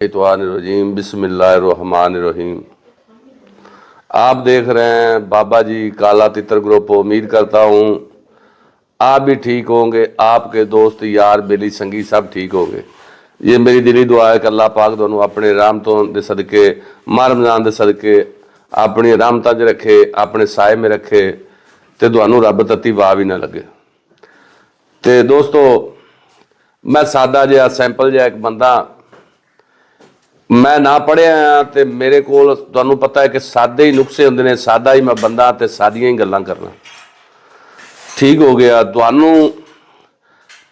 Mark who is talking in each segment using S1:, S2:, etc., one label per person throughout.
S1: रजीम बिस्मिल्लाहिर्रहमानिर्रहीम। आप देख रहे हैं बाबा जी काला तितर ग्रुप। उम्मीद करता हूँ आप भी ठीक होंगे, आपके दोस्त यार बेली संगी सब ठीक होंगे। ये मेरी दिली दुआ है कि अल्लाह पाक तुहानू अपने रहमतों दे सदके माह रमज़ान दे सदके अपनी रहमतां च रखे, अपने साए में रखे ते तुहानू रब तत्ती वाह भी ना लगे। ते दोस्तों मैं सादा जिहा सैंपल जिहा एक बंदा, मैं ना पढ़िया तो मेरे को तुहानू पता है कि सादे ही नुस्खे होंदे ने, सादा ही मैं बंदा तो सादियां ही गल्लां करना। ठीक हो गया, तुहानू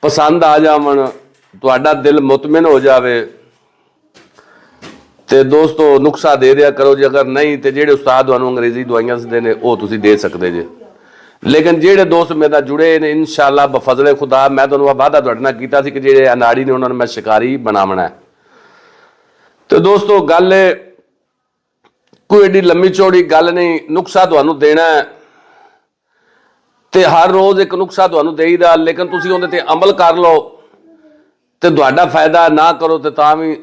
S1: पसंद आ जावन, तुहाडा दिल मुतमिन हो जावे तो दोस्तों नुस्खा दे दिया करो जी। अगर नहीं तो जेडे उस्ताद तुहानू अंग्रेजी दवाइयां दसदे ने वो तुसीं दे सकते जे। लेकिन जेडे दोस्त मेरे नाल जुड़े ने इंशाअल्लाह बफजले खुदा मैं तुहानू वादा तुहाडे नाल कीता सी कि जेडे अनाड़ी ने उन्होंने मैं शिकारी बनावना है। तो दोस्तों गल कोई एडी लंबी चौड़ी गल नहीं, नुस्खा तुहानू देना है तो हर रोज़ एक नुस्खा तुहानू देईदा, लेकिन तुसीं उहदे ते अमल कर लो तो तुहाडा फायदा, ना करो तो तां भी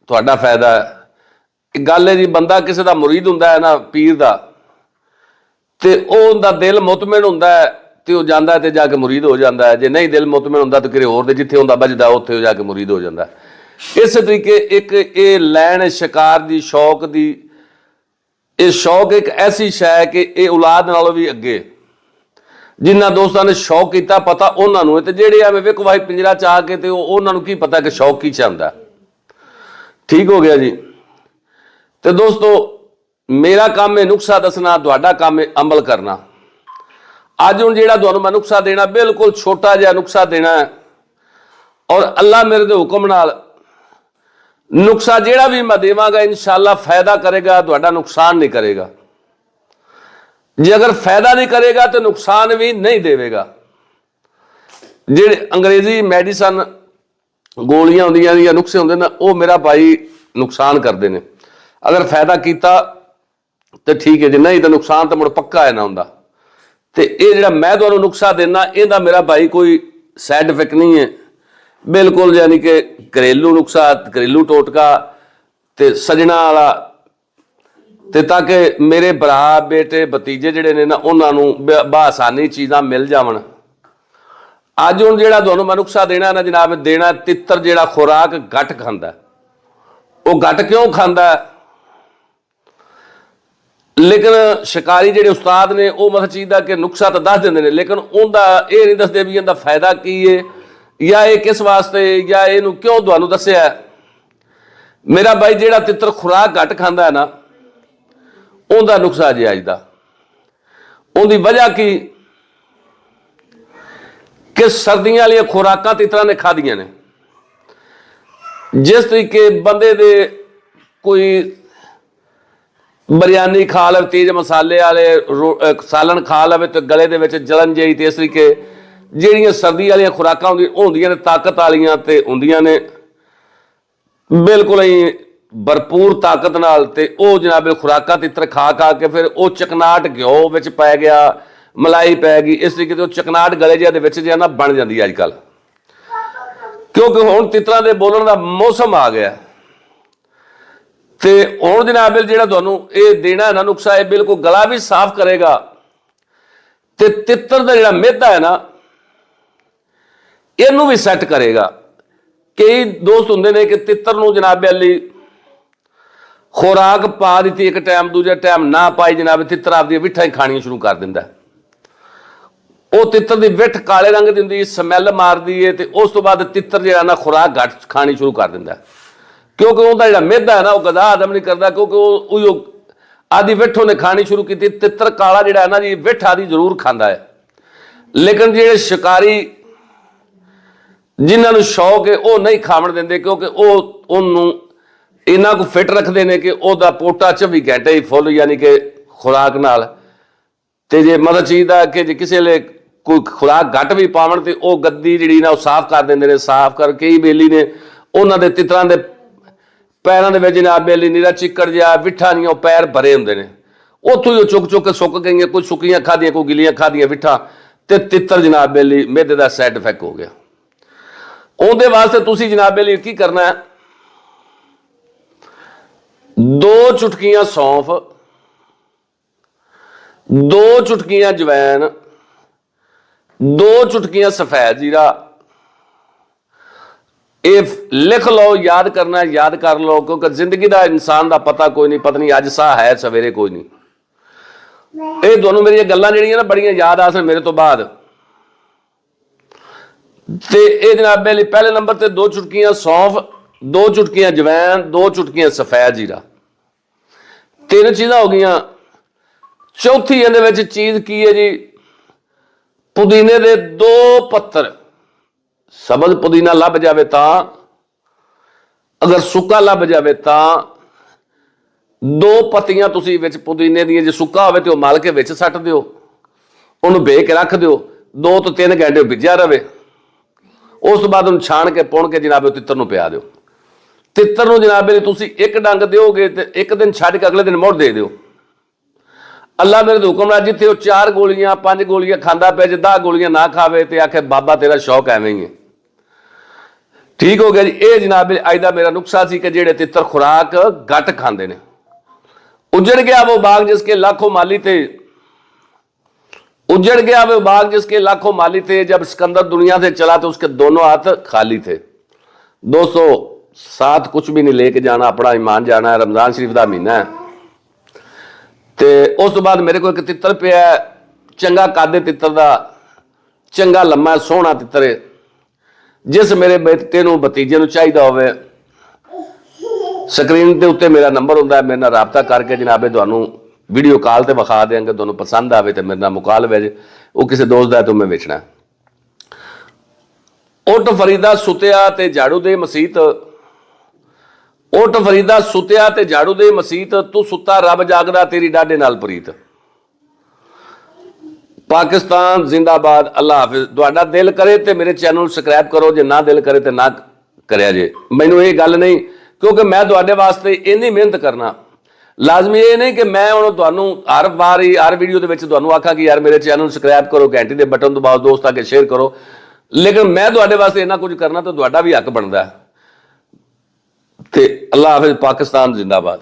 S1: तुहाडा फायदा है। गल है जी, बंदा किसी का मुरीद हुंदा है ना पीर का, तो उहदा दिल मुतमिन हुंदा है तो वह जांदा है तो जाके मुरीद हो जाता है। जे नहीं दिल मुतमिन हुंदा तो किसी होर दे जिथे हुंदा बजदा उत्थे जाके मुरीद हो जाता है। इस तरीके एक ये लैन शिकार की शौक की, ये शौक एक ऐसी शै है कि ये औलाद नालों भी अगे। जिन्होंने दोस्तों ने शौक किया पता उन्होंने, तो जेडे एवं वेख भाई पिंजरा च आके तो उन्होंने की पता कि शौक की चाहता। ठीक हो गया जी। तो दोस्तों मेरा काम है नुस्खा दसना, तुहाडा काम है अमल करना। अज हुण जिहड़ा तुहानू मैं नुस्खा देना बिल्कुल छोटा जिहा नुस्खा देना है, और अल्लाह मेरे दे हुक्म नाल नुस्खा जिहड़ा भी मैं देवांगा इंशाअल्लाह फायदा करेगा, तुहाडा नुकसान नहीं करेगा। जे अगर फायदा नहीं करेगा तो नुकसान भी नहीं देवेगा। जेडे अंग्रेजी मैडिसन गोलियां होंदियां या नुस्खे होंदे ना, वो मेरा भाई नुकसान करते हैं। अगर फायदा किया तो ठीक है जी, नहीं तो नुकसान तो मुड़ पक्का है ना होंदा। तो ये जिहड़ा मैं तुहानू नुस्खा देना इहदा मेरा भाई कोई साइड इफेक्ट नहीं है, बिल्कुल यानी कि घरेलू नुस्खा, घरेलू टोटका ते सजना वाला, ते ताकि मेरे भरा बेटे भतीजे जिहड़े ने ना उन्होंने बआसानी चीज़ां मिल जावन। अज हुण जिहड़ा तुहानू मैं नुस्खा देना ना जनाब, देना तितर जिहड़ा खुराक घट खांदा, वो घट क्यों खांदा, लेकिन शिकारी जिहड़े उस्ताद ने वो मतलब चीज़ कि नुस्खा तो दस देंदे ने, लेकिन उनका ये नहीं दसदे भी इहदा फायदा की है या ये किस वास्ते या इहनूं क्यों तुहानू दस्सिया। मेरा भाई जिहड़ा तितर खुराक घट खांदा है ना, उनका नुस्खा जे अज दा, उनकी वजह की कि सर्दियां वाली खुराकां तितरां ने खादियां ने। जिस तरीके बंदे दे कोई बिरयानी खा ले, तेज मसाले वाले सालन खा ले तो गले दे विच जलन जई, ते इस तरीके ਜਿਹੜੀਆਂ सर्दी वाली खुराकां होंदियां ने ताकत वालियां ते होंदियां ने बिल्कुल ही भरपूर ताकत नाल, ते ਉਹ जनाब खुराकां तितर खा खा के फिर ਉਹ चकनाहट घिओ विच पै गया, मलाई पै गई, इस तरीके से चकनाहट गले जिहा दे विच जिहा ना बन जाती है अजकल, क्योंकि हुण तितरां दे बोलण दा मौसम आ गया। तो हुण जनाब जिहड़ा तुहानू ये देना है ना नुस्खा, ये बिल्कुल गला भी साफ करेगा ते तितर दा जिहड़ा मिहदा है ना इनू भी सैट करेगा। कई दोस्त होंदे ने कि तितर नूं जनाब अली खुराक पा दी एक टाइम, दूजा टाइम ना पाई, जनाब तितर आपदी विठा ही खाणियां शुरू कर दिंदा। वो तितर की विठ काले रंग की होंदी, समैल मारदी है, तो उस तो बाद तितर जिहड़ा ना खुराक घट खानी शुरू कर दिंदा, क्योंकि उनका जिहड़ा मिहदा है ना वो गधा हजम नहीं करता, क्योंकि वो आदि विठ उन्हें खानी शुरू की। तितर काला जिहड़ा है ना जी विठ आदि जरूर खाता है, लेकिन जिहड़े शिकारी जिन्होंने शौक है वो नहीं खावन देंगे, क्योंकि वो इन्ना को फिट रखते हैं कि वह पोटा 24 घंटे ही फुल यानी कि खुराक नाल। ते जे मतलब चीज़ है कि जे किसी ले कोई खुराक घट भी पावन तो वह गद्दी जी ना साफ कर देंगे ने, साफ कर कई बेली ने उन्होंने तितरां दे पैरों के जनाब बेली नीरा चिक्कड़ जहा विठा नहीं पैर भरे होंगे ने, उत्थों ही चुक चुक के सुक गई, कोई सुक्कियां खादियां कोई गिलियां खादियां विठा, तो तितर जनाब बेली मिहदे का साइड इफेक्ट हो गया। उहदे वास्ते तुसीं जनाब बेली की करना है, 2 ਚੁਟਕੀਆਂ ਸੌਂਫ, 2 ਚੁਟਕੀਆਂ ਜਵੈਣ, 2 ਚੁਟਕੀਆਂ ਸਫੈਦ ਜੀਰਾ। ਇਹ ਲਿਖ ਲਓ, ਯਾਦ ਕਰਨਾ, ਯਾਦ ਕਰ ਲਓ, ਕਿਉਂਕਿ ਜ਼ਿੰਦਗੀ ਦਾ ਇਨਸਾਨ ਦਾ ਪਤਾ ਕੋਈ ਨਹੀਂ, ਪਤਾ ਨਹੀਂ ਅੱਜ ਸਾਹ ਹੈ ਸਵੇਰੇ ਕੋਈ ਨਹੀਂ। ਇਹ ਤੁਹਾਨੂੰ ਮੇਰੀਆਂ ਗੱਲਾਂ ਜਿਹੜੀਆਂ ਨਾ ਬੜੀਆਂ ਯਾਦ ਆ ਸਨ ਮੇਰੇ ਤੋਂ ਬਾਅਦ। ਤੇ ਇਹ ਜਨਾਬ ਲਈ ਪਹਿਲੇ ਨੰਬਰ ਤੇ 2 ਚੁਟਕੀਆਂ ਸੌਂਫ, 2 ਚੁਟਕੀਆਂ ਜਵੈਣ, 2 ਚੁਟਕੀਆਂ ਸਫੈਦ ਜੀਰਾ। 3 ਚੀਜ਼ਾਂ ਹੋ ਗਈਆਂ। ਚੌਥੀ ਇਹਦੇ ਵਿੱਚ ਚੀਜ਼ ਕੀ ਹੈ ਜੀ? ਪੁਦੀਨੇ ਦੇ 2 ਪੱਤਰ। ਸਬਜ਼ ਪੁਦੀਨਾ ਲੱਭ ਜਾਵੇ ਤਾਂ, ਅਗਰ ਸੁੱਕਾ ਲੱਭ ਜਾਵੇ ਤਾਂ 2 ਪੱਤੀਆਂ ਤੁਸੀਂ ਵਿੱਚ ਪੁਦੀਨੇ ਦੀਆਂ, ਜੇ ਸੁੱਕਾ ਹੋਵੇ ਤੇ ਉਹ ਮਲ ਕੇ ਵਿੱਚ ਸੱਟ ਦਿਓ, ਉਹਨੂੰ ਭੇ ਕੇ ਰੱਖ ਦਿਓ, 2 ਤੋਂ 3 ਘੰਟੇ ਭਿੱਜਿਆ ਰਵੇ। ਉਸ ਤੋਂ ਬਾਅਦ ਉਹਨੂੰ ਛਾਣ ਕੇ ਪੁਣ ਕੇ ਜਨਾਬ ਤਿੱਤਰ ਨੂੰ ਪਿਆ ਦਿਓ। ਤਿੱਤਰ ਨੂੰ ਜਨਾਬ ਤੁਸੀਂ ਇੱਕ ਡੰਗ ਦਿਓਗੇ ਤੇ ਇੱਕ ਦਿਨ ਛੱਡ ਕੇ ਅਗਲੇ ਦਿਨ ਮੁੜ ਦੇ ਦਿਓ। ਅੱਲਾ ਮੇਰੇ ਦੇ ਹੁਕਮ ਨਾਲ ਜਿੱਥੇ ਉਹ 4 ਗੋਲੀਆਂ 5 ਗੋਲੀਆਂ ਖਾਂਦਾ ਪਿਆ, ਜੇ 10 ਗੋਲੀਆਂ ਨਾ ਖਾਵੇ ਤੇ ਆਖੇ ਬਾਬਾ ਤੇਰਾ ਸ਼ੌਕ ਐਵੇਂ ਹੀ ਹੈ। ਠੀਕ ਹੋ ਗਿਆ ਜੀ। ਇਹ ਜਨਾਬ ਅੱਜ ਦਾ ਮੇਰਾ ਨੁਕਸਾ ਸੀ ਕਿ ਜਿਹੜੇ ਤਿੱਤਰ ਖੁਰਾਕ ਘੱਟ ਖਾਂਦੇ ਨੇ। उजड़ गया वो बाग जिसके लाखों माली थे, उजड़ गया वो बाग जिसके लाखों माली थे, जब सिकंदर दुनिया से चला तो उसके दोनों हाथ खाली थे। दोस्तों साथ कुछ भी नहीं लेके जाना, अपना ईमान जाना है। रमजान शरीफ का महीना है। तो उस तो बाद मेरे को एक तितर पिया, चंगा कादे तितर का, चंगा लम्मा सोहना तितर है, जिस मेरे बेटे नूं भतीजे नूं चाहिदा होवे ਸਕਰੀਨ ਦੇ ਉੱਤੇ ਮੇਰਾ ਨੰਬਰ ਹੁੰਦਾ ਹੈ, ਮੇਰੇ ਨਾਲ ਰਾਬਤਾ ਕਰਕੇ ਜਨਾਬੇ ਤੁਹਾਨੂੰ ਵੀਡੀਓ ਕਾਲ ਤੇ ਵਿਖਾ ਦੇਵਾਂਗੇ। ਤੁਹਾਨੂੰ ਪਸੰਦ ਆਵੇ ਤੇ ਮੇਰੇ ਨਾਲ ਮੁਕਾਲਵੇ ਜੇ, ਉਹ ਕਿਸੇ ਦੋਸਤ ਦਾ ਤੋਂ ਮੈਂ ਵੇਚਣਾ। ਉੱਠ ਫਰੀਦਾ ਸੁਤਿਆ ਤੇ ਝਾੜੂ ਦੇ ਮਸੀਤ, ਉੱਠ ਫਰੀਦਾ ਸੁਤਿਆ ਤੇ ਝਾੜੂ ਦੇ ਮਸੀਤ, ਤੂੰ ਸੁੱਤਾ ਰੱਬ ਜਾਗਦਾ ਤੇਰੀ ਡਾਢੇ ਨਾਲ ਪ੍ਰੀਤ। ਪਾਕਿਸਤਾਨ ਜ਼ਿੰਦਾਬਾਦ। ਅੱਲਾ ਹਾਫਿਜ਼। ਤੁਹਾਡਾ ਦਿਲ ਕਰੇ ਤੇ ਮੇਰੇ ਚੈਨਲ ਨੂੰ ਸਬਸਕ੍ਰਾਈਬ ਕਰੋ, ਜੇ ਨਾ ਦਿਲ ਕਰੇ ਤੇ ਨਾ ਕਰਿਆ ਜੇ। ਮੈਨੂੰ ਇਹ ਗੱਲ ਨਹੀਂ, ਕਿਉਂਕਿ ਮੈਂ ਤੁਹਾਡੇ ਵਾਸਤੇ ਇੰਨੀ ਮਿਹਨਤ ਕਰਨਾ। ਲਾਜ਼ਮੀ ਇਹ ਨਹੀਂ ਕਿ ਮੈਂ ਹੁਣ ਤੁਹਾਨੂੰ ਹਰ ਵਾਰੀ ਹਰ ਵੀਡੀਓ ਦੇ ਵਿੱਚ ਤੁਹਾਨੂੰ ਆਖਾਂ ਕਿ ਯਾਰ ਮੇਰੇ ਚੈਨਲ ਨੂੰ ਸਬਸਕ੍ਰਾਈਬ ਕਰੋ, ਘੰਟੀ ਦੇ ਬਟਨ ਦਬਾਓ, ਦੋਸਤ ਆ ਕੇ ਸ਼ੇਅਰ ਕਰੋ। ਲੇਕਿਨ ਮੈਂ ਤੁਹਾਡੇ ਵਾਸਤੇ ਇੰਨਾ ਕੁਝ ਕਰਨਾ ਤਾਂ ਤੁਹਾਡਾ ਵੀ ਹੱਕ ਬਣਦਾ ਹੈ। ਤੇ ਅੱਲਾ ਹਾਫਿਜ਼। ਪਾਕਿਸਤਾਨ ਜ਼ਿੰਦਾਬਾਦ।